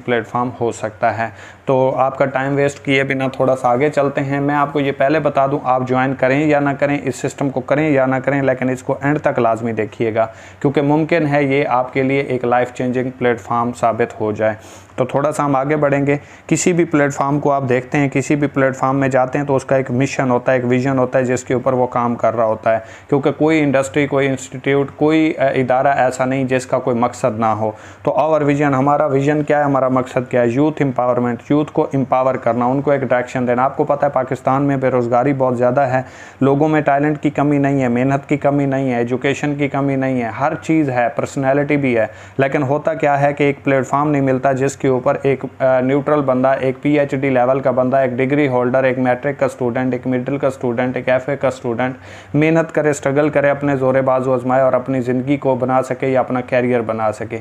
Platform हो सकता है। तो आपका टाइम वेस्ट किए बिना थोड़ा सा आगे चलते हैं। मैं आपको ये पहले बता दूं, आप ज्वाइन करें या ना करें, इस सिस्टम को करें या ना करें, लेकिन इसको एंड तक लाजमी देखिएगा, क्योंकि मुमकिन है ये आपके लिए एक लाइफ चेंजिंग प्लेटफॉर्म साबित हो जाए। तो थोड़ा सा हम आगे बढ़ेंगे। किसी भी प्लेटफॉर्म को आप देखते हैं, किसी भी प्लेटफॉर्म में जाते हैं तो उसका एक मिशन होता है, एक विजन होता है जिसके ऊपर वो काम कर रहा होता है, क्योंकि कोई इंडस्ट्री, कोई इंस्टीट्यूट, कोई इदारा ऐसा नहीं जिसका कोई मकसद ना हो। तो आवर विजन, हमारा विजन क्या है, हमारा मकसद क्या है? यूथ एम्पावरमेंट, यूथ को एम्पावर करना, उनको एक डायरेक्शन देना। आपको पता है पाकिस्तान में बेरोज़गारी बहुत ज़्यादा है, लोगों में टैलेंट की कमी नहीं है, मेहनत की कमी नहीं है, एजुकेशन की कमी नहीं है, हर चीज़ है, पर्सनैलिटी भी है, लेकिन होता क्या है कि एक प्लेटफॉर्म नहीं मिलता जिसके ऊपर एक न्यूट्रल बंदा, एक PhD लेवल का बंदा, एक डिग्री होल्डर, एक मैट्रिक का स्टूडेंट, एक मिडिल का स्टूडेंट, एक FA का स्टूडेंट मेहनत करे, स्ट्रगल करे, अपने ज़ोरे बाजू आजमाए और अपनी ज़िंदगी को बना सके या अपना कैरियर बना सके।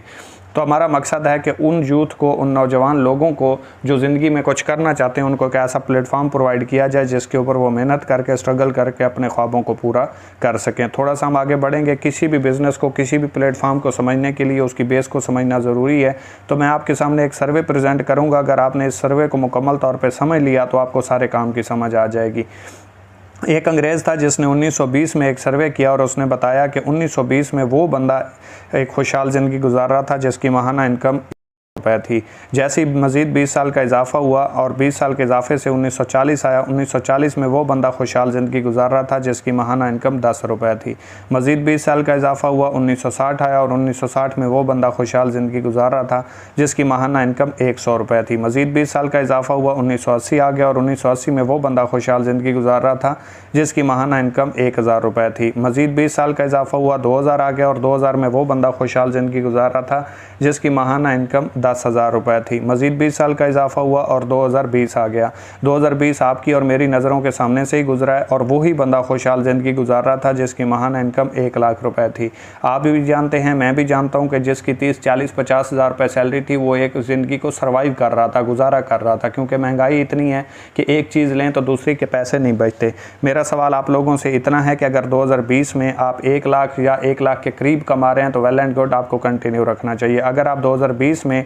तो हमारा मकसद है कि उन यूथ को, उन नौजवान लोगों को जो ज़िंदगी में कुछ करना चाहते हैं, उनको एक ऐसा प्लेटफॉर्म प्रोवाइड किया जाए जिसके ऊपर वो मेहनत करके, स्ट्रगल करके अपने ख्वाबों को पूरा कर सकें। थोड़ा सा हम आगे बढ़ेंगे। किसी भी बिज़नेस को, किसी भी प्लेटफॉर्म को समझने के लिए उसकी बेस को समझना ज़रूरी है। तो मैं आपके सामने एक सर्वे प्रेजेंट करूँगा। अगर आपने इस सर्वे को मुकम्मल तौर पर समझ लिया तो आपको सारे काम की समझ आ जाएगी। एक अंग्रेज़ था जिसने 1920 में एक सर्वे किया और उसने बताया कि 1920 में वो बंदा एक खुशहाल ज़िंदगी गुजार रहा था जिसकी माहाना इनकम रुपये थी। जैसे ही मज़ीद 20 साल का इजाफा हुआ और 20 साल के इजाफे से 1940 आया, 1940 में वो बंदा खुशहाल ज़िंदगी गुजार रहा था जिसकी माहाना इनकम 10 रुपये थी। मज़ीद 20 साल का इजाफा हुआ, 1960 आया और 1960 में वो बंदा खुशहाल ज़िंदगी गुजार रहा था जिसकी माहाना इनकम 100 रुपये थी। मज़ीद 20 साल का इजाफा हुआ, 1980 आ गया और 1980 में वो बंदा खुशहाल ज़िंदगी गुजार रहा था जिसकी माहाना इनकम 1000 रुपये थी। मज़ीद 20 साल का इजाफा हुआ, 2000 आ गया और 2000 में वो बंदा खुशहाल ज़िंदगी गुजार रहा था जिसकी माहाना इनकम 10,000 रुपये थी। मज़ीद 20 साल का इजाफा हुआ और 2020 आ गया। 2020 आपकी और मेरी नज़रों के सामने से ही गुजरा है और वही बंदा खुशहाल ज़िंदगी गुजार रहा था जिसकी माहाना इनकम 1 लाख रुपए थी। आप भी जानते हैं, मैं भी जानता हूं कि जिसकी 30, 40, 50 हज़ार रुपये सैलरी थी वो एक ज़िंदगी को सर्वाइव कर रहा था, गुजारा कर रहा था, क्योंकि महंगाई इतनी है कि एक चीज़ लें तो दूसरी के पैसे नहीं बचते। मेरा सवाल आप लोगों से इतना है कि अगर 2020 में आप 1 लाख या 1 लाख के करीब कमा रहे हैं तो वेल एंड गुड, आपको कंटिन्यू रखना चाहिए। अगर आप 2020 में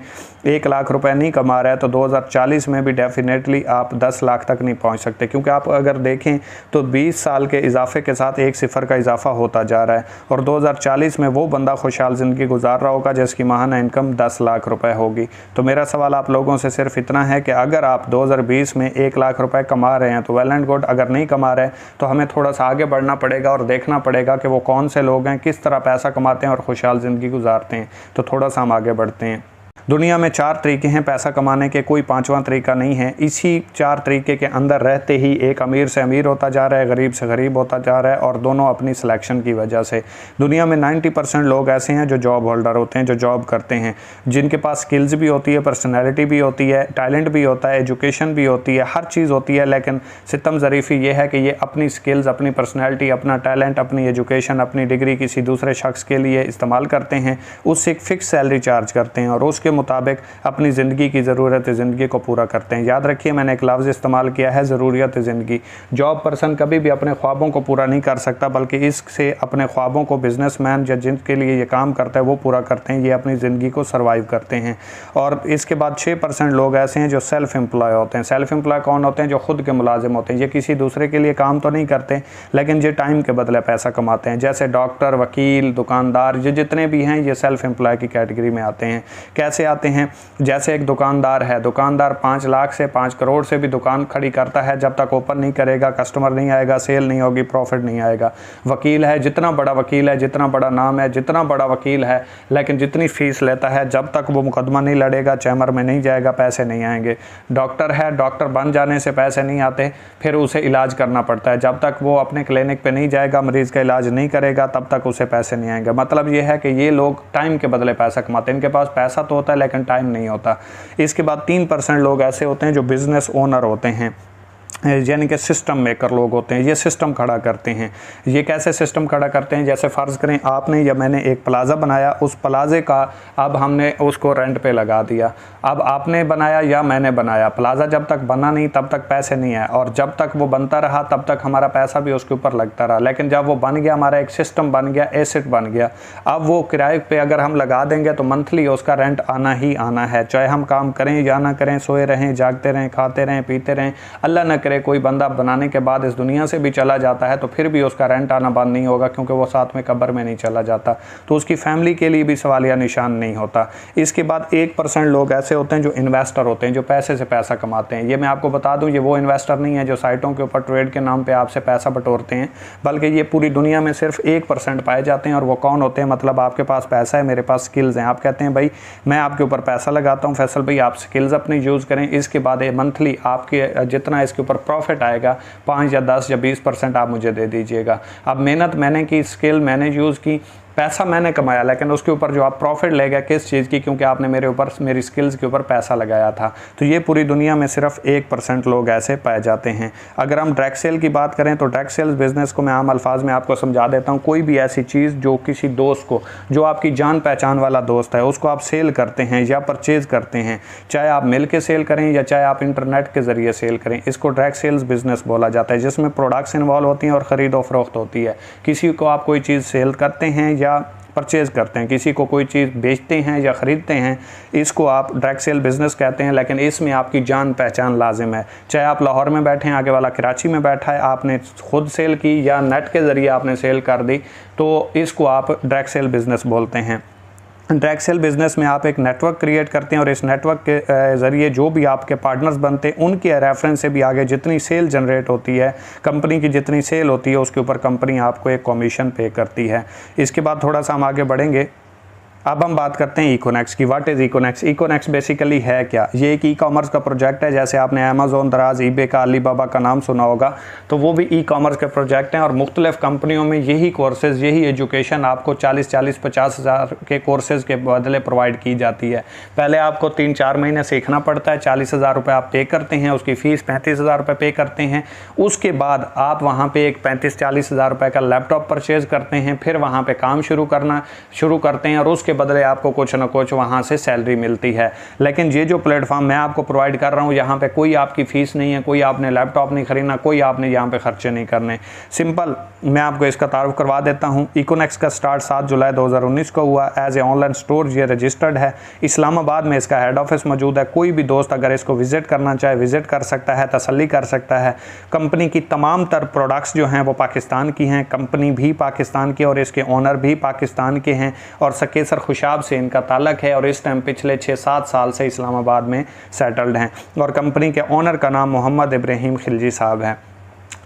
1 लाख रुपए नहीं कमा रहे हैं तो 2040 में भी डेफिनेटली आप 10 लाख तक नहीं पहुंच सकते, क्योंकि आप अगर देखें तो 20 साल के इजाफे के साथ एक सिफर का इजाफा होता जा रहा है और 2040 में वो बंदा खुशहाल ज़िंदगी गुजार रहा होगा जिसकी माहाना इनकम 10 लाख रुपए होगी। तो मेरा सवाल आप लोगों से सिर्फ इतना है कि अगर आप 2020 में 1 लाख रुपए कमा रहे हैं तो वेल एंड गुड, अगर नहीं कमा रहे तो हमें थोड़ा सा आगे बढ़ना पड़ेगा और देखना पड़ेगा कि वो कौन से लोग हैं, किस तरह पैसा कमाते हैं और खुशहाल ज़िंदगी गुजारते हैं। तो थोड़ा सा हम आगे बढ़ते हैं। दुनिया में 4 तरीके हैं पैसा कमाने के, कोई 5वां तरीका नहीं है। इसी 4 तरीके के अंदर रहते ही एक अमीर से अमीर होता जा रहा है, गरीब से गरीब होता जा रहा है, और दोनों अपनी सिलेक्शन की वजह से। दुनिया में 90% लोग ऐसे हैं जो जॉब होल्डर होते हैं, जो जॉब करते हैं, जिनके पास स्किल्स भी होती है, पर्सनैलिटी भी होती है, टैलेंट भी होता है, एजुकेशन भी होती है, हर चीज़ होती है, लेकिन सितम ज़रीफ़ी ये है कि ये अपनी स्किल्स, अपनी पर्सनैलिटी, अपना टैलेंट, अपनी एजुकेशन, अपनी डिग्री किसी दूसरे शख्स के लिए इस्तेमाल करते हैं, उससे एक फ़िक्स सैलरी चार्ज करते हैं और उसके मुताबिक अपनी ज़िंदगी की ज़रूरत ज़िंदगी को पूरा करते हैं। याद रखिए, मैंने एक लफ्ज़ इस्तेमाल किया है, ज़रूरियत ज़िंदगी। जॉब पर्सन कभी भी अपने ख्वाबों को पूरा नहीं कर सकता, बल्कि इससे अपने ख्वाबों को बिजनेसमैन या जिनके लिए ये काम करता है वो पूरा करते हैं, ये अपनी ज़िंदगी को सर्वाइव करते हैं। और इसके बाद 6% लोग ऐसे हैं जो सेल्फ़ एम्प्लॉय होते हैं। सेल्फ़ एम्प्लॉय कौन होते हैं? जो खुद के मुलाजिम होते हैं। ये किसी दूसरे के लिए काम तो नहीं करते, लेकिन ये टाइम के बदले पैसा कमाते हैं। जैसे डॉक्टर, वकील, दुकानदार, ये जितने भी हैं ये सेल्फ़ एम्प्लॉय की कैटेगरी में आते हैं। कैसे आते हैं? जैसे एक दुकानदार है, दुकानदार 5 लाख से 5 करोड़ से भी दुकान खड़ी करता है, जब तक ओपन नहीं करेगा कस्टमर नहीं आएगा, सेल नहीं होगी, प्रॉफिट नहीं आएगा। वकील है, जितना बड़ा वकील है, जितना बड़ा नाम है, जितना बड़ा वकील है, लेकिन जितनी फ़ीस लेता है, जब तक वो मुकदमा नहीं लड़ेगा, चैम्बर में नहीं जाएगा, पैसे नहीं आएंगे। डॉक्टर है, डॉक्टर बन जाने से पैसे नहीं आते, फिर उसे इलाज करना पड़ता है, जब तक वो अपने क्लिनिक पे नहीं जाएगा, मरीज़ का इलाज नहीं करेगा, तब तक उसे पैसे नहीं आएंगे। मतलब ये है कि ये लोग टाइम के बदले पैसा कमाते हैं। इनके पास पैसा तो होता है लेकिन टाइम नहीं होता। इसके बाद 3% लोग ऐसे होते हैं जो बिज़नेस ओनर होते हैं। यानी कि सिस्टम मेकर लोग होते हैं, ये सिस्टम खड़ा करते हैं। ये कैसे सिस्टम खड़ा करते हैं? जैसे फ़र्ज़ करें आपने या मैंने एक प्लाज़ा बनाया, उस प्लाज़े का अब हमने उसको रेंट पे लगा दिया। अब आपने बनाया या मैंने बनाया, प्लाज़ा जब तक बना नहीं तब तक पैसे नहीं आए, और जब तक वो बनता रहा तब तक हमारा पैसा भी उसके ऊपर लगता रहा। लेकिन जब वो बन गया, हमारा एक सिस्टम बन गया, एसेट बन गया, अब वो किराए पे अगर हम लगा देंगे तो मंथली उसका रेंट आना ही आना है, चाहे हम काम करें या ना करें, सोए रहें, जागते रहें, खाते रहें, पीते रहें। अल्लाह न करे कोई बंदा बनाने के बाद इस दुनिया से भी चला जाता है तो फिर भी उसका रेंट आना बंद नहीं होगा, क्योंकि वो साथ में कब्र में नहीं चला जाता, तो उसकी फैमिली के लिए भी सवालिया निशान नहीं होता। इसके बाद 1% लोग ऐसे होते हैं जो इन्वेस्टर होते हैं, जो पैसे से पैसा कमाते हैं। ये मैं आपको बता दूं, ये वो इन्वेस्टर नहीं है जो साइटों के ऊपर ट्रेड के नाम पर आपसे पैसा बटोरते हैं, बल्कि ये पूरी दुनिया में सिर्फ 1% पाए जाते हैं। और वो कौन होते हैं? मतलब आपके पास पैसा है, मेरे पास स्किल्स हैं, आप कहते हैं भाई मैं आपके ऊपर पैसा लगाता हूँ, फैसल भाई आप स्किल्स अपनी यूज़ करें, इसके बाद मंथली आपके जितना इसके ऊपर प्रॉफिट आएगा 5 या 10 या 20% आप मुझे दे दीजिएगा। अब मेहनत मैंने की, स्किल मैंने यूज़ की, पैसा मैंने कमाया, लेकिन उसके ऊपर जो आप प्रॉफिट ले गए किस चीज़ की? क्योंकि आपने मेरे ऊपर, मेरी स्किल्स के ऊपर पैसा लगाया था। तो ये पूरी दुनिया में सिर्फ 1% लोग ऐसे पाए जाते हैं। अगर हम डायरेक्ट सेल की बात करें तो डायरेक्ट सेल्स बिज़नेस को मैं आम अल्फाज में आपको समझा देता हूँ। कोई भी ऐसी चीज़ जो किसी दोस्त को, जो आपकी जान पहचान वाला दोस्त है, उसको आप सेल करते हैं या परचेज़ करते हैं, चाहे आप मिल के सेल करें या चाहे आप इंटरनेट के ज़रिए सेल करें, इसको डायरेक्ट सेल्स बिज़नेस बोला जाता है, जिसमें प्रोडक्ट्स इन्वॉल्व होती हैं और ख़रीदो फरोख्त होती है। किसी को आप कोई चीज़ सेल करते हैं या परचेज़ करते हैं, किसी को कोई चीज़ बेचते हैं या ख़रीदते हैं, इसको आप डायरेक्ट सेल बिज़नेस कहते हैं। लेकिन इसमें आपकी जान पहचान लाजिम है, चाहे आप लाहौर में बैठे हैं, आगे वाला कराची में बैठा है, आपने खुद सेल की या नेट के ज़रिए आपने सेल कर दी, तो इसको आप डायरेक्ट सेल बिज़नेस बोलते हैं। डायरेक्ट सेल बिज़नेस में आप एक नेटवर्क क्रिएट करते हैं और इस नेटवर्क के ज़रिए जो भी आपके पार्टनर्स बनते हैं उनके रेफरेंस से भी आगे जितनी सेल जनरेट होती है, कंपनी की जितनी सेल होती है, उसके ऊपर कंपनी आपको एक कमीशन पे करती है। इसके बाद थोड़ा सा हम आगे बढ़ेंगे। अब हम बात करते हैं इकोनेक्स की। What is Econex? Econex basically है क्या? ये एक ई कॉमर्स का प्रोजेक्ट है। जैसे आपने अमेज़ॉन, दराज, ईबे का, अलीबाबा का नाम सुना होगा, तो वो भी ई कॉमर्स के प्रोजेक्ट हैं और मुख्तलिफ कंपनियों में यही कोर्सेज़, यही एजुकेशन आपको 40-50 हज़ार के कोर्सेज़ के बदले प्रोवाइड की जाती है। पहले आपको 3-4 महीने सीखना पड़ता है, 40,000 रुपये आप पे करते हैं, उसकी फ़ीस 35,000 रुपये पे करते हैं। उसके बाद आप वहाँ पर एक 35-40 हज़ार रुपये का लैपटॉप परचेज़ करते हैं, फिर वहाँ पर काम शुरू करते हैं और उसके बदले आपको कुछ ना कुछ वहां से सैलरी मिलती है। लेकिन ये जो प्लेटफॉर्म मैं आपको प्रोवाइड कर रहा हूं, यहाँ पे कोई आपकी फीस नहीं है, कोई आपने लैपटॉप नहीं खरीदना, कोई आपने यहाँ पे खर्चे नहीं करने। सिंपल मैं आपको इसका तारुफ करवा देता हूँ। इकोनेक्स का स्टार्ट 7 जुलाई 2019 को हुआ। एज ए ऑनलाइन स्टोर ये रजिस्टर्ड है, इस्लामाबाद में इसका हेड ऑफिस मौजूद है। कोई भी दोस्त अगर इसको विजिट करना चाहे विजिट कर सकता है, तसल्ली कर सकता है। कंपनी की तमाम तर प्रोडक्ट्स जो हैं वो पाकिस्तान की हैं, कंपनी भी पाकिस्तान की और इसके ओनर भी पाकिस्तान के हैं और सकेसर खुशाब से इनका ताल्लुक है और इस टाइम पिछले 6-7 साल से इस्लामाबाद में सेटल्ड हैं और कंपनी के ओनर का नाम मोहम्मद इब्राहिम खिलजी साहब है।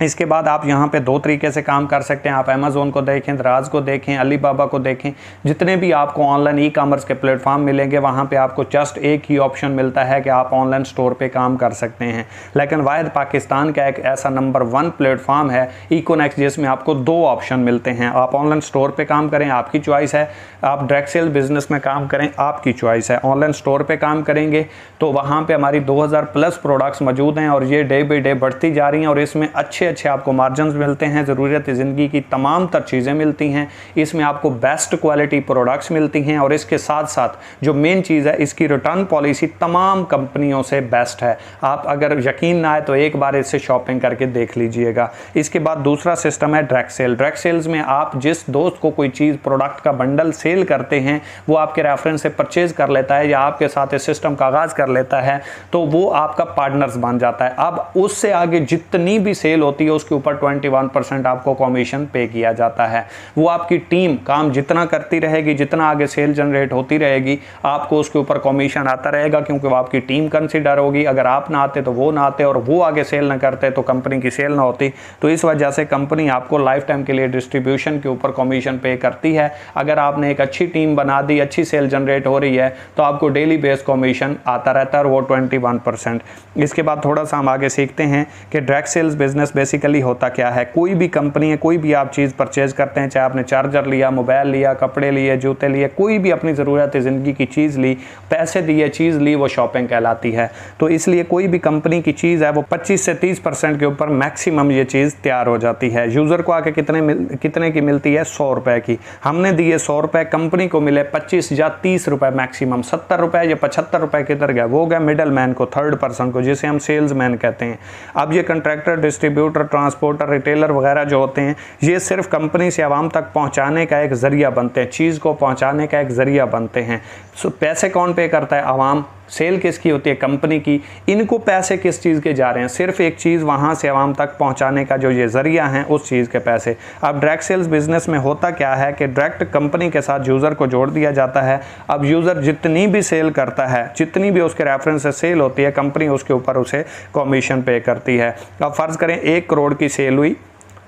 इसके बाद आप यहाँ पे 2 तरीके से काम कर सकते हैं। आप अमेज़ोन को देखें, दराज को देखें, अलीबाबा को देखें, जितने भी आपको ऑनलाइन ई कॉमर्स के प्लेटफॉर्म मिलेंगे वहाँ पे आपको जस्ट एक ही ऑप्शन मिलता है कि आप ऑनलाइन स्टोर पे काम कर सकते हैं। लेकिन वाहिद पाकिस्तान का एक ऐसा नंबर 1 प्लेटफॉर्म है इकोनेक्स, जिसमें आपको 2 ऑप्शन मिलते हैं। आप ऑनलाइन स्टोर पर काम करें, आपकी चॉइस है। आप डायरेक्ट सेल बिजनेस में काम करें, आपकी चॉइस है। ऑनलाइन स्टोर पर काम करेंगे तो वहाँ पर हमारी 2000+ प्रोडक्ट्स मौजूद हैं और ये डे बाई डे बढ़ती जा रही हैं और इसमें अच्छे आपको मार्जिन्स मिलते हैं, ज़रूरत ज़िंदगी की तमाम तर चीज़ें मिलती हैं। इसमें आपको बेस्ट क्वालिटी प्रोडक्ट्स मिलती हैं और इसके साथ साथ जो मेन चीज़ है, इसकी रिटर्न पॉलिसी तमाम कंपनियों से बेस्ट है। आप अगर यकीन ना आए तो एक बार इससे शॉपिंग करके देख लीजिएगा। इसके बाद दूसरा सिस्टम है डायरेक्ट सेल। डायरेक्ट सेल्स में आप जिस दोस्त को कोई चीज़, प्रोडक्ट का बंडल सेल करते हैं, वो आपके रेफरेंस से परचेज कर लेता है या आपके साथ इस सिस्टम का आगाज़ कर लेता है, तो वो आपका पार्टनर्स बन जाता है। अब उससे आगे जितनी भी सेल होती है उसके ऊपर 21% आपको कमीशन पे किया जाता है। वो आपकी टीम काम जितना करती रहेगी, जितना आगे सेल जनरेट होती रहेगी, आपको उसके ऊपर कमीशन आता रहेगा, क्योंकि वो आपकी टीम कंसीडर होगी। अगर आप ना आते तो वो ना आते और वो आगे सेल ना करते तो कंपनी की सेल ना होती। तो इस वजह से कंपनी आपको लाइफ टाइम के लिए डिस्ट्रीब्यूशन के ऊपर कमीशन पे करती है। अगर आपने एक अच्छी टीम बना दी, अच्छी सेल जनरेट हो रही है, तो आपको डेली बेस कमीशन आता रहता है और वो 21%। इसके बाद थोड़ा सा हम आगे सीखते हैं कि डायरेक्ट सेल्स बिजनेस बेसिकली होता क्या है, कोई भी कंपनी है, कोई भी आप चीज़ परचेज करते हैं, चाहे आपने चार्जर लिया, मोबाइल लिया, कपड़े लिए, जूते लिए, कोई भी अपनी ज़रूरत ज़िंदगी की चीज़ ली, पैसे दिए, चीज़ ली, वो शॉपिंग कहलाती है। तो इसलिए कोई भी कंपनी की चीज़ है वो 25 से 30% के ऊपर मैक्सिमम ये चीज़ तैयार हो जाती है। यूज़र को आके कितने की मिलती है, 100 रुपये की। हमने दिए 100 रुपये, कंपनी को मिले 25 या 30 रुपये मैक्सिमम। 70 रुपये या 75 रुपये किधर गया, वो गया मिडल मैन को, थर्ड पर्सन को, जिसे हम सेल्स मैन कहते हैं। अब ये कंट्रैक्टर, डिस्ट्रीब्यूटर, ट्रांसपोर्टर, रिटेलर वगैरह जो होते हैं, ये सिर्फ कंपनी से आवाम तक पहुँचाने का एक ज़रिया बनते हैं, चीज़ को पहुँचाने का एक ज़रिया बनते हैं। सो पैसे कौन पे करता है, आवाम। सेल किसकी होती है, कंपनी की। इनको पैसे किस चीज़ के जा रहे हैं, सिर्फ एक चीज़ वहाँ से आवाम तक पहुँचाने का जो ये ज़रिया है, उस चीज़ के पैसे। अब डायरेक्ट सेल्स बिजनेस में होता क्या है कि डायरेक्ट कंपनी के साथ यूज़र को जोड़ दिया जाता है। अब यूज़र जितनी भी सेल करता है, जितनी भी उसके रेफरेंस से सेल होती है, कंपनी उसके ऊपर उसे कमीशन पे करती है। अब फ़र्ज़ करें 1 करोड़ की सेल हुई,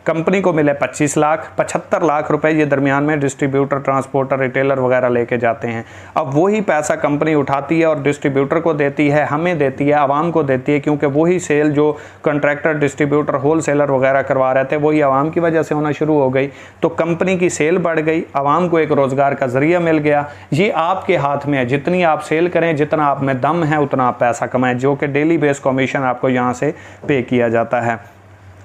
कंपनी को मिले 25 लाख, 75 लाख रुपए ये दरमियान में डिस्ट्रीब्यूटर, ट्रांसपोर्टर, रिटेलर वगैरह लेके जाते हैं। अब वही पैसा कंपनी उठाती है और डिस्ट्रीब्यूटर को देती है, हमें देती है, आवाम को देती है, क्योंकि वही सेल जो कॉन्ट्रैक्टर, डिस्ट्रीब्यूटर, होलसेलर वगैरह करवा रहे थे, वही आवाम की वजह से होना शुरू हो गई। तो कंपनी की सेल बढ़ गई, आवाम को एक रोज़गार का ज़रिया मिल गया। ये आपके हाथ में है, जितनी आप सेल करें, जितना आप में दम है, उतना आप पैसा कमाएं, जो कि डेली बेस कमीशन आपको यहाँ से पे किया जाता है।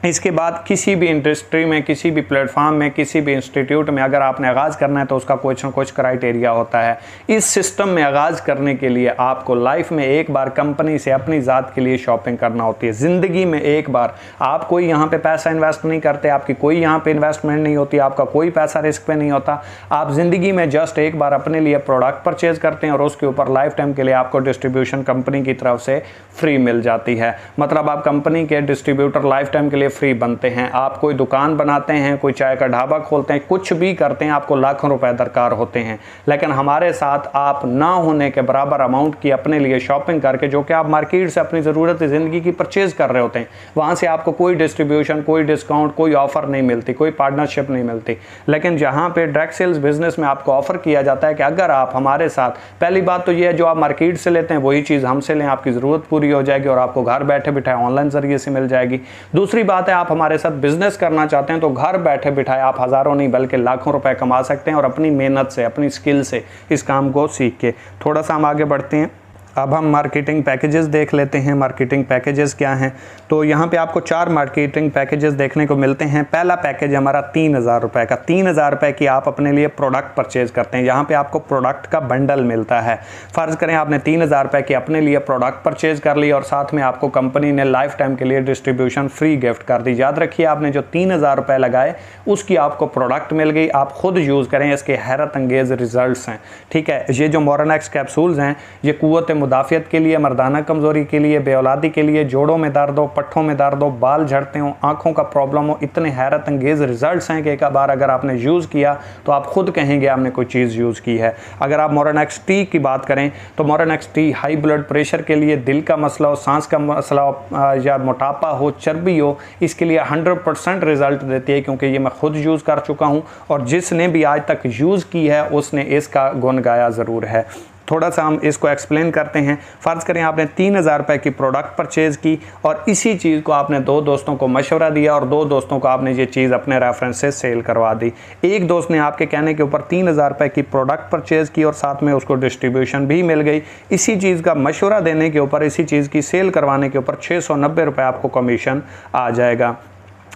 इसके बाद किसी भी इंडस्ट्री में, किसी भी प्लेटफॉर्म में, किसी भी इंस्टीट्यूट में अगर आपने आगाज़ करना है तो उसका कुछ ना कुछ क्राइटेरिया होता है। इस सिस्टम में आगाज़ करने के लिए आपको लाइफ में एक बार कंपनी से अपनी ज़ात के लिए शॉपिंग करना होती है। ज़िंदगी में एक बार। आप कोई यहाँ पे पैसा इन्वेस्ट नहीं करते, आपकी कोई यहाँ पे इन्वेस्टमेंट नहीं होती, आपका कोई पैसा रिस्क पे नहीं होता। आप ज़िंदगी में जस्ट एक बार अपने लिए प्रोडक्ट परचेज करते हैं और उसके ऊपर लाइफ टाइम के लिए आपको डिस्ट्रीब्यूशन कंपनी की तरफ से फ्री मिल जाती है। मतलब आप कंपनी के डिस्ट्रीब्यूटर लाइफ टाइम के लिए फ्री बनते हैं। आप कोई दुकान बनाते हैं, कोई चाय का ढाबा खोलते हैं, कुछ भी करते हैं, आपको लाखों रुपए दरकार होते हैं। लेकिन हमारे साथ आप ना होने के बराबर अमाउंट की अपने लिए शॉपिंग करके, जो कि आप मार्केट से अपनी ज़रूरत ज़िंदगी की परचेज कर रहे होते हैं, वहाँ से आपको कोई डिस्ट्रीब्यूशन, कोई डिस्काउंट, कोई ऑफर नहीं मिलती, कोई पार्टनरशिप नहीं मिलती। लेकिन जहाँ पे डायरेक्ट सेल्स बिजनेस में आपको ऑफर किया जाता है कि अगर आप हमारे साथ, पहली बात तो ये है, जो आप मार्केट से लेते हैं वही चीज़ हमसे लें, आपकी ज़रूरत पूरी हो जाएगी और आपको घर बैठे बिठाए ऑनलाइन ज़रिए से मिल जाएगी। दूसरी बात है, आप हमारे साथ बिजनेस करना चाहते हैं तो घर बैठे बिठाए आप हज़ारों नहीं बल्कि लाखों रुपए कमा सकते हैं और अपनी मेहनत से, अपनी स्किल से इस काम को सीख के। थोड़ा सा हम आगे बढ़ते हैं। अब हम मार्केटिंग पैकेजेस देख लेते हैं। मार्केटिंग पैकेजेस क्या हैं, तो यहाँ पे आपको 4 मार्केटिंग पैकेजेस देखने को मिलते हैं। पहला पैकेज हमारा 3000 रुपये का। 3000 रुपये की आप अपने लिए प्रोडक्ट परचेज करते हैं। यहाँ पे आपको प्रोडक्ट का बंडल मिलता है। फ़र्ज़ करें आपने 3000 रुपये की अपने लिए प्रोडक्ट परचेज कर ली और साथ में आपको कंपनी ने लाइफ टाइम के लिए डिस्ट्रीब्यूशन फ्री गिफ्ट कर दी। याद रखिए, आपने जो 3000 रुपये लगाए उसकी आपको प्रोडक्ट मिल गई, आप खुद यूज़ करें, इसके हैरत अंगेज़ रिजल्ट्स हैं। ठीक है, ये जो मोरनेक्स कैप्सूल्स हैं, ये कुव्वत मुदाफ़ियत के लिए, मर्दाना कमज़ोरी के लिए, बेऔलादी के लिए, जोड़ों में दर्द हो, पट्ठों में दर्द हो, बाल झड़ते हो, आँखों का प्रॉब्लम हो, इतने हैरत अंगेज़ रिजल्ट्स हैं कि एक बार अगर आपने यूज़ किया तो आप खुद कहेंगे आपने कोई चीज़ यूज़ की है। अगर आप मोरनेक्स टी की बात करें तो मोरनेक्स टी हाई ब्लड प्रेशर के लिए, दिल का मसला हो, सांस का मसला हो, या मोटापा हो, चर्बी हो, इसके लिए 100% रिजल्ट देती है, क्योंकि ये मैं खुद यूज़ कर चुका हूँ और जिसने भी आज तक यूज़ की है उसने इसका गुण गाया ज़रूर है। थोड़ा सा हम इसको एक्सप्लेन करते हैं। फ़र्ज़ करें आपने 3000 रुपये की प्रोडक्ट परचेज़ की और इसी चीज़ को आपने 2 दोस्तों को मशवरा दिया और 2 दोस्तों को आपने ये चीज़ अपने रेफरेंस से सेल करवा दी। एक दोस्त ने आपके कहने के ऊपर 3000 रुपये की प्रोडक्ट परचेज़ की और साथ में उसको डिस्ट्रीब्यूशन भी मिल गई। इसी चीज़ का मशवरा देने के ऊपर, इसी चीज़ की सेल करवाने के ऊपर 690 रुपये आपको कमीशन आ जाएगा।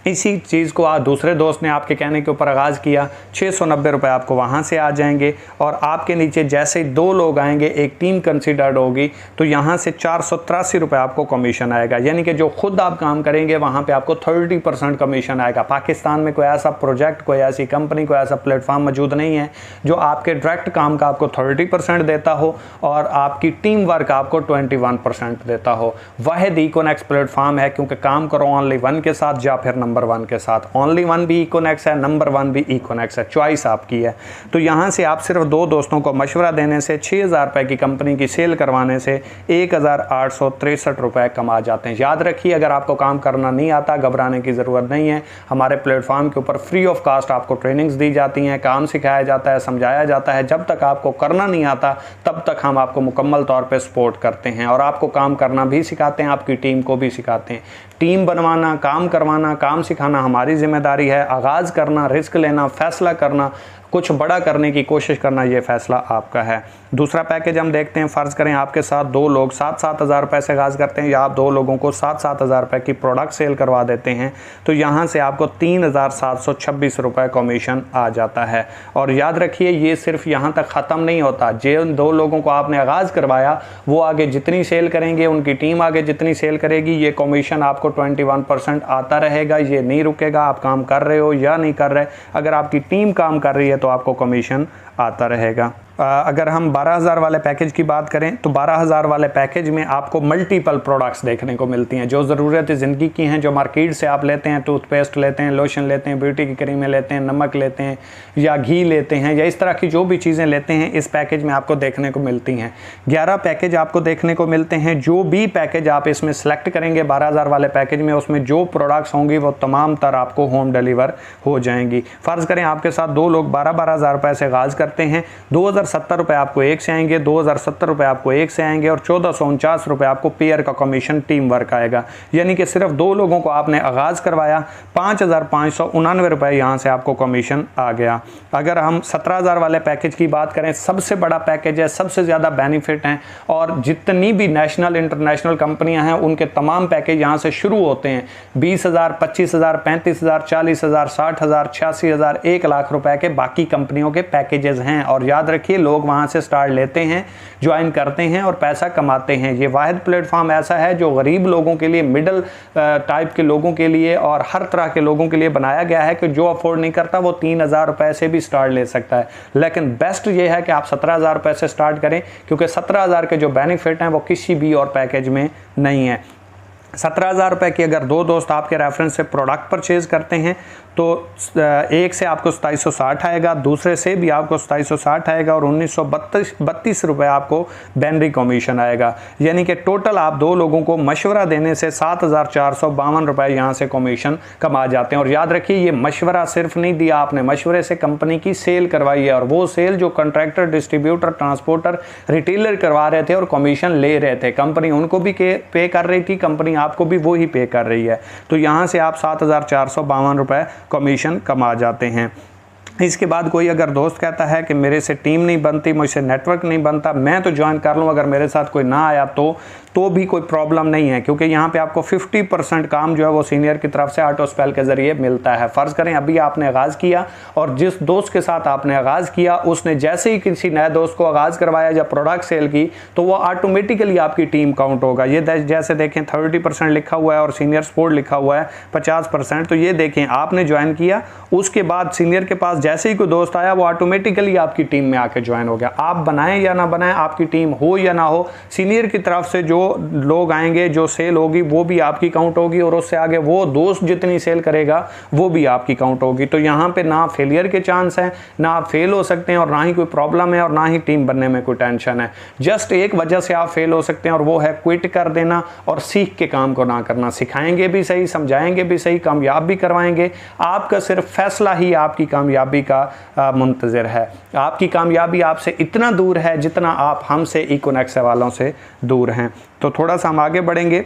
इसी चीज़ को दूसरे दोस्त ने आपके कहने के ऊपर आगाज़ किया, 690 रुपये आपको वहाँ से आ जाएंगे और आपके नीचे जैसे ही 2 लोग आएंगे, एक टीम कंसिडर्ड होगी, तो यहाँ से 483 रुपये आपको कमीशन आएगा। यानी कि जो खुद आप काम करेंगे वहाँ पे आपको 30% कमीशन आएगा। पाकिस्तान में कोई ऐसा प्रोजेक्ट, कोई ऐसी कंपनी, कोई ऐसा प्लेटफॉर्म मौजूद नहीं है जो आपके डायरेक्ट काम का आपको 30% देता हो और आपकी टीम वर्क आपको 21% देता हो। वाहिद इकोनेक्स प्लेटफॉर्म है, क्योंकि काम करो ओनली 1 के साथ या फिर नंबर नंबर 1 के साथ। ओनली 1 भी इकोनेक्स है, नंबर 1 भी इकोनेक्स है, चॉइस आपकी है। तो यहाँ से आप सिर्फ 2 दोस्तों को मशवरा देने से 6,000 रुपये की कंपनी की सेल करवाने से 1,863 रुपये कमा जाते हैं। याद रखिए, अगर आपको काम करना नहीं आता, घबराने की ज़रूरत नहीं है। हमारे प्लेटफॉर्म के ऊपर फ्री ऑफ कास्ट आपको ट्रेनिंग्स दी जाती हैं, काम सिखाया जाता है, समझाया जाता है। जब तक आपको करना नहीं आता तब तक हम आपको मुकम्मल तौर पे सपोर्ट करते हैं और आपको काम करना भी सिखाते हैं, आपकी टीम को भी सिखाते हैं। टीम बनवाना, काम करवाना, काम सिखाना हमारी जिम्मेदारी है। आगाज़ करना, रिस्क लेना, फैसला करना, कुछ बड़ा करने की कोशिश करना, ये फैसला आपका है। दूसरा पैकेज हम देखते हैं। फ़र्ज़ करें आपके साथ 2 लोग 7-7 हज़ार रुपये से आगाज़ करते हैं या आप 2 लोगों को 7-7 हज़ार रुपये की प्रोडक्ट सेल करवा देते हैं, तो यहाँ से आपको 3,726 रुपये कमीशन आ जाता है। और याद रखिए, ये सिर्फ यहाँ तक ख़त्म नहीं होता। जिन 2 लोगों को आपने आगाज़ करवाया वो आगे जितनी सेल करेंगे, उनकी टीम आगे जितनी सेल करेगी, ये कमीशन आपको 21% आता रहेगा। ये नहीं रुकेगा, आप काम कर रहे हो या नहीं कर रहे। अगर आपकी टीम काम कर रही है तो आपको कमीशन आता रहेगा। अगर हम 12,000 वाले पैकेज की बात करें तो 12,000 वाले पैकेज में आपको मल्टीपल प्रोडक्ट्स देखने को मिलती हैं जो ज़रूरत ज़िंदगी की हैं, जो मार्केट से आप लेते हैं। टूथपेस्ट लेते हैं, लोशन लेते हैं, ब्यूटी की क्रीमें लेते हैं, नमक लेते हैं या घी लेते हैं, या इस तरह की जो भी चीज़ें लेते हैं इस पैकेज में आपको देखने को मिलती हैं। 11 पैकेज आपको देखने को मिलते हैं। जो भी पैकेज आप इसमें सेलेक्ट करेंगे 12,000 वाले पैकेज में, उसमें जो प्रोडक्ट्स होंगी वो तमाम तर आपको होम डिलीवर हो जाएंगी। फ़र्ज़ करें आपके साथ 2 लोग 12-12 हज़ार रुपये से आगाज़ करते हैं। 2,070 रुपये आपको एक से आएंगे, 2,070 रुपये आपको एक से आएंगे और 1,449 रुपये आपको पेयर का कमीशन टीम वर्क आएगा। यानी कि सिर्फ 2 लोगों को आपने आगाज़ करवाया, 5,599 रुपये यहाँ से आपको कमीशन आ गया। अगर हम 17,000 वाले पैकेज की बात करें, सबसे बड़ा पैकेज है, सबसे ज़्यादा बेनिफिट हैं और जितनी भी नेशनल इंटरनेशनल कंपनियां हैं उनके तमाम पैकेज यहाँ से शुरू होते हैं। 20,000, 25,000, 35,000, 40,000, 60,000, 86,000, 1 लाख रुपए के बाकी कंपनियों के पैकेजेस हैं। और याद रखिए, लोग वहाँ से स्टार्ट लेते हैं, ज्वाइन करते हैं और पैसा कमाते हैं। ये वाहिद प्लेटफॉर्म ऐसा है जो गरीब लोगों के लिए, मिडिल टाइप के लोगों के लिए और हर तरह के लोगों के लिए बनाया गया है कि जो अफोर्ड नहीं करता वो 3,000 रुपये से भी स्टार्ट ले सकता है। लेकिन बेस्ट ये है कि आप 17,000 रुपये से स्टार्ट करें, क्योंकि 17,000 के जो बेनिफिट हैं वो किसी भी और पैकेज में नहीं है। 17,000 रुपये की अगर 2 दोस्त आपके रेफरेंस से प्रोडक्ट परचेज करते हैं तो एक से आपको 2760 आएगा, दूसरे से भी आपको 2760 आएगा और 1932 रुपये आपको बैनरी कमीशन आएगा। यानी कि टोटल आप 2 लोगों को मशवरा देने से 7,452 रुपये यहाँ से कमीशन कमा जाते हैं। और याद रखिए, ये मशवरा सिर्फ नहीं दिया आपने, मशवरे से कंपनी की सेल करवाई है और वो सेल जो कॉन्ट्रैक्टर, डिस्ट्रीब्यूटर, ट्रांसपोर्टर, रिटेलर करवा रहे थे और कमीशन ले रहे थे, कंपनी उनको भी पे कर रही थी, कंपनी आपको भी वो ही पे कर रही है। तो यहाँ से आप 7,452 रुपये कमीशन कमा जाते हैं। इसके बाद कोई अगर दोस्त कहता है कि मेरे से टीम नहीं बनती, मुझसे नेटवर्क नहीं बनता, मैं तो ज्वाइन कर लूँ, अगर मेरे साथ कोई ना आया तो भी कोई प्रॉब्लम नहीं है, क्योंकि यहाँ पे आपको 50% काम जो है वो सीनियर की तरफ से ऑटो स्पेल के ज़रिए मिलता है। फ़र्ज़ करें अभी आपने आगाज़ किया और जिस दोस्त के साथ आपने आगाज़ किया उसने जैसे ही किसी नए दोस्त को आगाज़ करवाया या प्रोडक्ट सेल की तो वो ऑटोमेटिकली आपकी टीम काउंट होगा। ये जैसे देखें 30% लिखा हुआ है और सीनियर सपोर्ट लिखा हुआ है 50%। तो ये देखें, आपने ज्वाइन किया, उसके बाद सीनियर के पास जैसे ही कोई दोस्त आया वो ऑटोमेटिकली आपकी टीम में आके ज्वाइन हो गया। आप बनाएं या ना बनाएं, आपकी टीम हो या ना हो, सीनियर की तरफ से जो लोग आएंगे, जो सेल होगी वो भी आपकी काउंट होगी और उससे आगे वो दोस्त जितनी सेल करेगा वो भी आपकी काउंट होगी। तो यहाँ पे ना फेलियर के चांस हैं, ना आप फेल हो सकते हैं और ना ही कोई प्रॉब्लम है और ना ही टीम बनने में कोई टेंशन है। जस्ट एक वजह से आप फेल हो सकते हैं और वो है क्विट कर देना और सीख के काम को ना करना। सिखाएंगे भी सही, समझाएंगे भी सही, कामयाब भी करवाएंगे, आपका सिर्फ फैसला ही आपकी कामयाबी का मुंतज़िर है। आपकी कामयाबी आपसे इतना दूर है जितना आप हमसे इकोनेक्स वालों से दूर हैं। तो थोड़ा सा हम आगे बढ़ेंगे।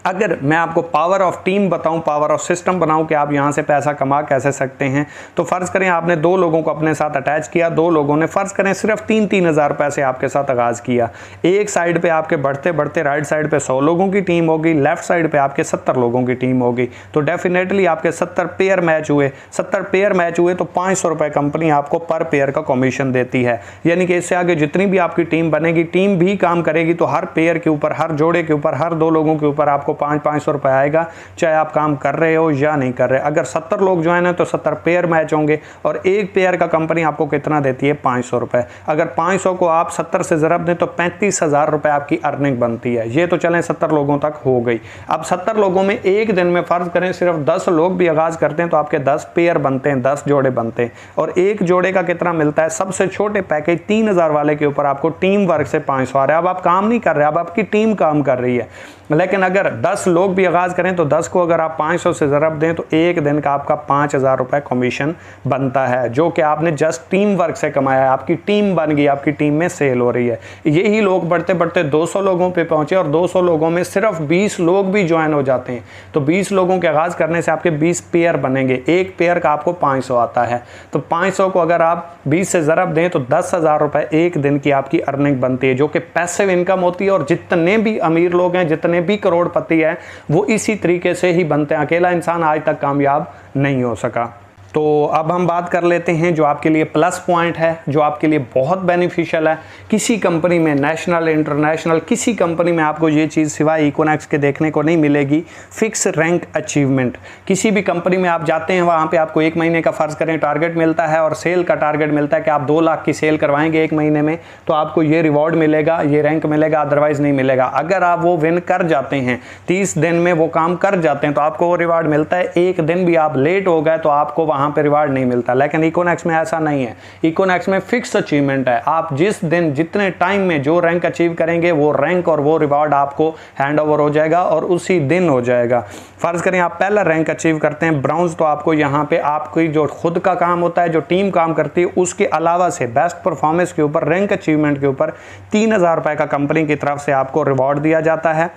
अगर मैं आपको पावर ऑफ टीम बताऊं, पावर ऑफ सिस्टम बनाऊं कि आप यहां से पैसा कमा कैसे सकते हैं, तो फ़र्ज़ करें आपने 2 लोगों को अपने साथ अटैच किया, 2 लोगों ने फ़र्ज़ करें सिर्फ 3-3 हज़ार रुपये से आपके साथ आगाज़ किया। एक साइड पे आपके बढ़ते बढ़ते राइट साइड पे 100 लोगों की टीम होगी, लेफ्ट साइड पे आपके 70 लोगों की टीम होगी। तो डेफिनेटली आपके 70 पेयर मैच हुए, 70 पेयर मैच हुए तो 500 रुपये कंपनी आपको पर पेयर का कमीशन देती है। यानी कि इससे आगे जितनी भी आपकी टीम बनेगी, टीम भी काम करेगी तो हर पेयर के ऊपर, हर जोड़े के ऊपर, हर 2 लोगों के ऊपर आपको 500 रुपये आएगा, चाहे आप काम कर रहे हो या नहीं कर रहे। अगर 70 लोग ज्वाइन है तो 70 पेयर मैच होंगे और एक पेयर का कंपनी आपको कितना देती है, 500 रुपये। अगर 500 को आप 70 से ज़रब दें तो 35,000 रुपये आपकी अर्निंग बनती है। ये तो चलें 70 लोगों तक हो गई। अब 70 लोगों में एक दिन में फ़र्ज़ करें सिर्फ 10 लोग भी आगाज़ करते हैं तो आपके 10 पेयर बनते हैं, 10 जोड़े बनते हैं। और एक जोड़े का कितना मिलता है, सबसे छोटे पैकेज 3000 वाले के ऊपर आपको टीम वर्क से 500 आ रहा है। अब आप काम नहीं कर रहे, अब आपकी टीम काम कर रही है। लेकिन अगर 10 लोग भी आगाज़ करें तो 10 को अगर आप 500 से ज़रब दें तो एक दिन का आपका 5000 रुपये कमीशन बनता है, जो कि आपने जस्ट टीम वर्क से कमाया है। आपकी टीम बन गई, आपकी टीम में सेल हो रही है। यही लोग बढ़ते बढ़ते 200 लोगों पे पहुंचे और 200 लोगों में सिर्फ 20 लोग भी ज्वाइन हो जाते हैं। तो 20 लोगों के आगाज़ करने से आपके 20 पेयर बनेंगे, एक पेयर का आपको 500 आता है। तो 500 को अगर आप 20 से ज़रब दें तो 10,000 रुपये एक दिन की आपकी अर्निंग बनती है, जो कि पैसिव इनकम होती है। और जितने भी अमीर लोग हैं, जितने भी करोड़पति है, वो इसी तरीके से ही बनते हैं। अकेला इंसान आज तक कामयाब नहीं हो सका। तो अब हम बात कर लेते हैं जो आपके लिए प्लस पॉइंट है, जो आपके लिए बहुत बेनिफिशियल है। किसी कंपनी में, नेशनल इंटरनेशनल किसी कंपनी में आपको ये चीज़ सिवाय इकोनॉक्स के देखने को नहीं मिलेगी, फिक्स रैंक अचीवमेंट। किसी भी कंपनी में आप जाते हैं, वहाँ पे आपको एक महीने का फ़र्ज़ करें टारगेट मिलता है और सेल का टारगेट मिलता है कि आप 2 लाख की सेल करवाएंगे एक महीने में तो आपको ये रिवॉर्ड मिलेगा, ये रैंक मिलेगा, अदरवाइज़ नहीं मिलेगा। अगर आप वो विन कर जाते हैं, 30 दिन में वो काम कर जाते हैं तो आपको वो रिवार्ड मिलता है। एक दिन भी आप लेट हो गए तो आपको वहाँ पे रिवार्ड नहीं मिलता। लेकिन इकोनॉक्स में ऐसा नहीं है। इकोनॉक्स में फिक्स अचीवमेंट है। आप जिस दिन जितने टाइम में जो रैंक अचीव करेंगे वो रैंक और वो रिवार्ड आपको हैंड ओवर हो जाएगा और उसी दिन हो जाएगा। फर्ज करें आप पहला रैंक अचीव करते हैं ब्राउन्ज, तो आपको यहाँ पे आपकी जो खुद का काम होता है, जो टीम काम करती है, उसके अलावा से बेस्ट परफॉर्मेंस के ऊपर, रैंक अचीवमेंट के ऊपर 3000 रुपये का कंपनी की तरफ से आपको रिवॉर्ड दिया जाता है।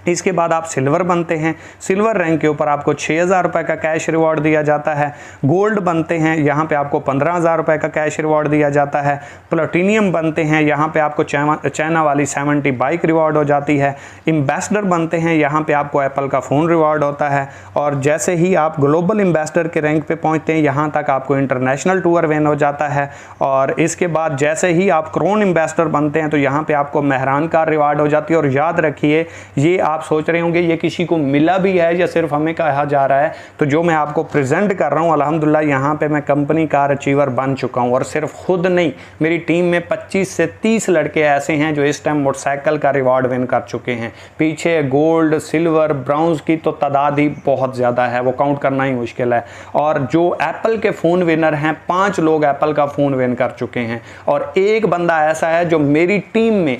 इसके बाद आप सिल्वर बनते हैं, सिल्वर रैंक के ऊपर आपको 6000 रुपये का कैश रिवॉर्ड दिया जाता है। गोल्ड बनते हैं, यहाँ पे आपको 15000 रुपये का कैश रिवॉर्ड दिया जाता है। प्लेटिनियम बनते हैं, यहाँ पे आपको चाइना वाली 70 बाइक रिवॉर्ड हो जाती है। एम्बेसडर बनते हैं, यहाँ पे आपको एप्पल का फ़ोन रिवॉर्ड होता है। और जैसे ही आप ग्लोबल एम्बेसडर के रैंक पे पहुँचते हैं, यहाँ तक आपको इंटरनेशनल टूर विन हो जाता है। और इसके बाद जैसे ही आप क्रोन एम्बेसडर बनते हैं तो यहाँ पर आपको मेहरान कार रिवॉर्ड हो जाती है। और याद रखिए, ये आप सोच रहे होंगे ये किसी को मिला भी है या सिर्फ हमें कहा जा रहा है, तो जो मैं आपको प्रेजेंट कर रहा हूँ अल्हम्दुलिल्लाह यहाँ पे मैं कंपनी कार अचीवर बन चुका हूँ। और सिर्फ खुद नहीं, मेरी टीम में 25 से 30 लड़के ऐसे हैं जो इस टाइम मोटरसाइकिल का रिवॉर्ड विन कर चुके हैं। पीछे गोल्ड, सिल्वर, ब्राउन्ज की तो तादाद ही बहुत ज़्यादा है, वो काउंट करना ही मुश्किल है। और जो एप्पल के फ़ोन विनर हैं, 5 लोग एप्पल का फ़ोन विन कर चुके हैं। और एक बंदा ऐसा है जो मेरी टीम में,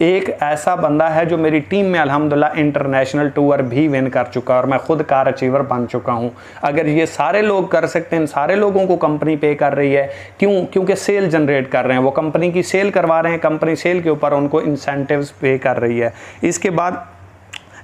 एक ऐसा बंदा है जो मेरी टीम में अल्हम्दुलिल्लाह इंटरनेशनल टूर भी विन कर चुका है और मैं खुद कार अचीवर बन चुका हूं। अगर ये सारे लोग कर सकते हैं, सारे लोगों को कंपनी पे कर रही है, क्यों? क्योंकि सेल जनरेट कर रहे हैं, वो कंपनी की सेल करवा रहे हैं, कंपनी सेल के ऊपर उनको इंसेंटिव्स पे कर रही है। इसके बाद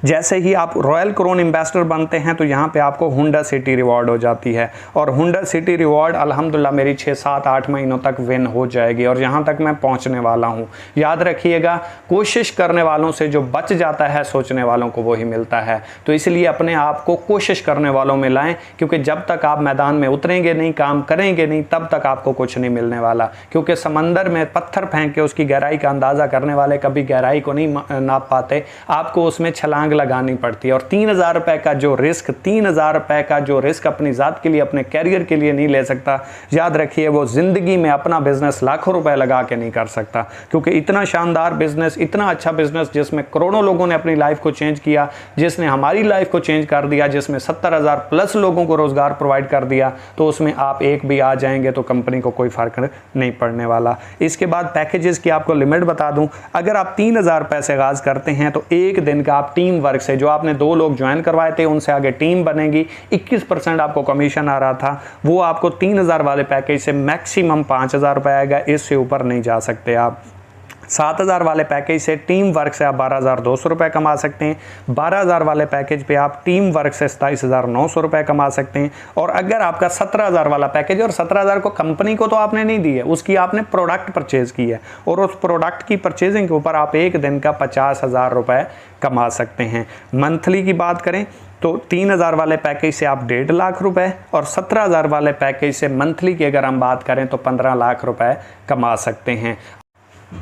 जैसे ही आप रॉयल क्रोन एम्बेसडर बनते हैं तो यहाँ पे आपको हुंडा सिटी रिवॉर्ड हो जाती है। और हुंडा सिटी रिवॉर्ड अल्हम्दुलिल्लाह मेरी 6, 7, 8 महीनों तक विन हो जाएगी और यहाँ तक मैं पहुँचने वाला हूँ। याद रखिएगा, कोशिश करने वालों से जो बच जाता है, सोचने वालों को वही मिलता है। तो इसलिए अपने आप को कोशिश करने वालों में लाएं, क्योंकि जब तक आप मैदान में उतरेंगे नहीं, काम करेंगे नहीं, तब तक आपको कुछ नहीं मिलने वाला। क्योंकि समंदर में पत्थर फेंक के उसकी गहराई का अंदाज़ा करने वाले कभी गहराई को नहीं नाप पाते, आपको उसमें छलांग लगानी पड़ती है। और 3000 रुपए का जो रिस्क, 3000 रुपए का जो रिस्क अपनी ज़ात के लिए, अपने कैरियर के लिए नहीं ले सकता, याद रखिए वो ज़िंदगी में अपना बिजनेस लाखों रुपए लगा के नहीं कर सकता। क्योंकि इतना शानदार बिजनेस, इतना अच्छा बिजनेस जिसमें करोड़ों लोगों ने अपनी लाइफ को चेंज किया, जिसने हमारी लाइफ को चेंज कर दिया, जिसमें 70,000 प्लस लोगों को रोज़गार प्रोवाइड कर दिया, तो उसमें आप एक भी आ जाएंगे तो कंपनी को कोई फ़र्क नहीं पड़ने वाला। इसके बाद पैकेजेस की आपको लिमिट बता दूं, अगर आप 3000 रुपए से आगाज़ करते हैं तो एक दिन का आप टीम वर्क से, जो आपने 2 लोग ज्वाइन करवाए थे उनसे आगे टीम बनेगी, 21% आपको कमीशन आ रहा था, वो आपको 3000 वाले पैकेज से मैक्सिमम 5000 रुपये आएगा, इससे ऊपर नहीं जा सकते आप। 7000 वाले पैकेज से टीम वर्क से आप 12,200 रुपये कमा सकते हैं। 12000 वाले पैकेज पे आप टीम वर्क से 27,900 रुपये कमा सकते हैं। और अगर आपका 17,000 वाला पैकेज, और 17,000 को कंपनी को तो आपने नहीं दी है, उसकी आपने प्रोडक्ट परचेज की है, और उस प्रोडक्ट की परचेजिंग के ऊपर आप एक दिन का 50,000 रुपये कमा सकते हैं। मंथली की बात करें तो 3000 वाले पैकेज से आप 1.5 लाख रुपए, और 17,000 वाले पैकेज से मंथली की अगर हम बात करें तो 15 लाख रुपए कमा सकते हैं।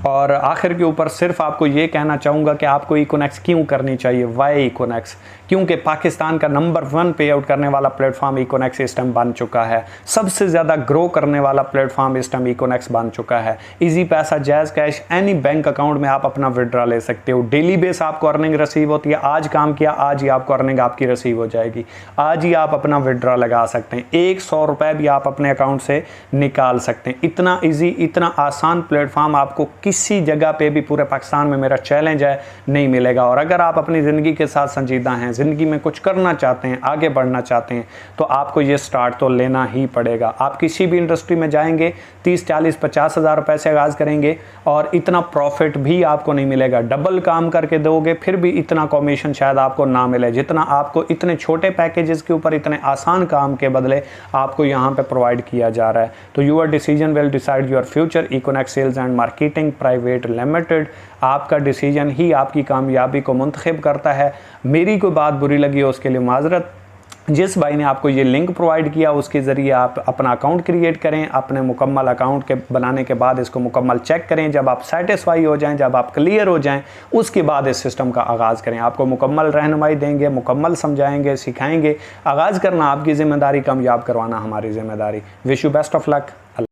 और आखिर के ऊपर सिर्फ आपको ये कहना चाहूँगा कि आपको इकोनेक्स क्यों करनी चाहिए, वाई इकोनेक्स, क्योंकि पाकिस्तान का नंबर 1 पे आउट करने वाला प्लेटफॉर्म इकोनेक्स इस टाइम बन चुका है। सबसे ज़्यादा ग्रो करने वाला प्लेटफॉर्म इस टाइम इकोनेक्स बन चुका है। इजी पैसा, jazz cash, any bank account में आप अपना विड्रॉ ले सकते हो। डेली बेस आपको अर्निंग रिसीव होती है। आज काम किया, आज ही आपको अर्निंग आपकी रिसीव हो जाएगी। आज ही आप अपना विड्रॉ लगा सकते हैं। 100 रुपये भी आप अपने अकाउंट से निकाल सकते हैं। इतना ईजी, इतना आसान प्लेटफॉर्म आपको किसी जगह पे भी पूरे पाकिस्तान में, मेरा चैलेंज है, नहीं मिलेगा। और अगर आप अपनी ज़िंदगी के साथ संजीदा हैं, ज़िंदगी में कुछ करना चाहते हैं, आगे बढ़ना चाहते हैं, तो आपको ये स्टार्ट तो लेना ही पड़ेगा। आप किसी भी इंडस्ट्री में जाएंगे, 30, 40, 50 हज़ार रुपये से आगाज़ करेंगे और इतना प्रॉफिट भी आपको नहीं मिलेगा। डबल काम करके दोगे फिर भी इतना कमीशन शायद आपको ना मिले जितना आपको इतने छोटे पैकेजेस के ऊपर, इतने आसान काम के बदले आपको यहाँ पे प्रोवाइड किया जा रहा है। तो your decision will decide your future. Econex sales and marketing private limited, आपका डिसीजन ही आपकी कामयाबी को मुंतखब करता है। मेरी कोई बात बुरी लगी हो उसके लिए माजरत। जिस भाई ने आपको ये लिंक प्रोवाइड किया उसके ज़रिए आप अपना अकाउंट क्रिएट करें। अपने मुकम्मल अकाउंट के बनाने के बाद इसको मुकम्मल चेक करें। जब आप सेटिस्फाई हो जाएं, जब आप क्लियर हो जाएं, उसके बाद इस सिस्टम का आगाज़ करें। आपको मुकम्मल रहनुमाई देंगे, मुकम्मल समझाएंगे, सिखाएंगे। आगाज़ करना आपकी ज़िम्मेदारी, कामयाब करवाना हमारी ज़िम्मेदारी। Wish you best of luck.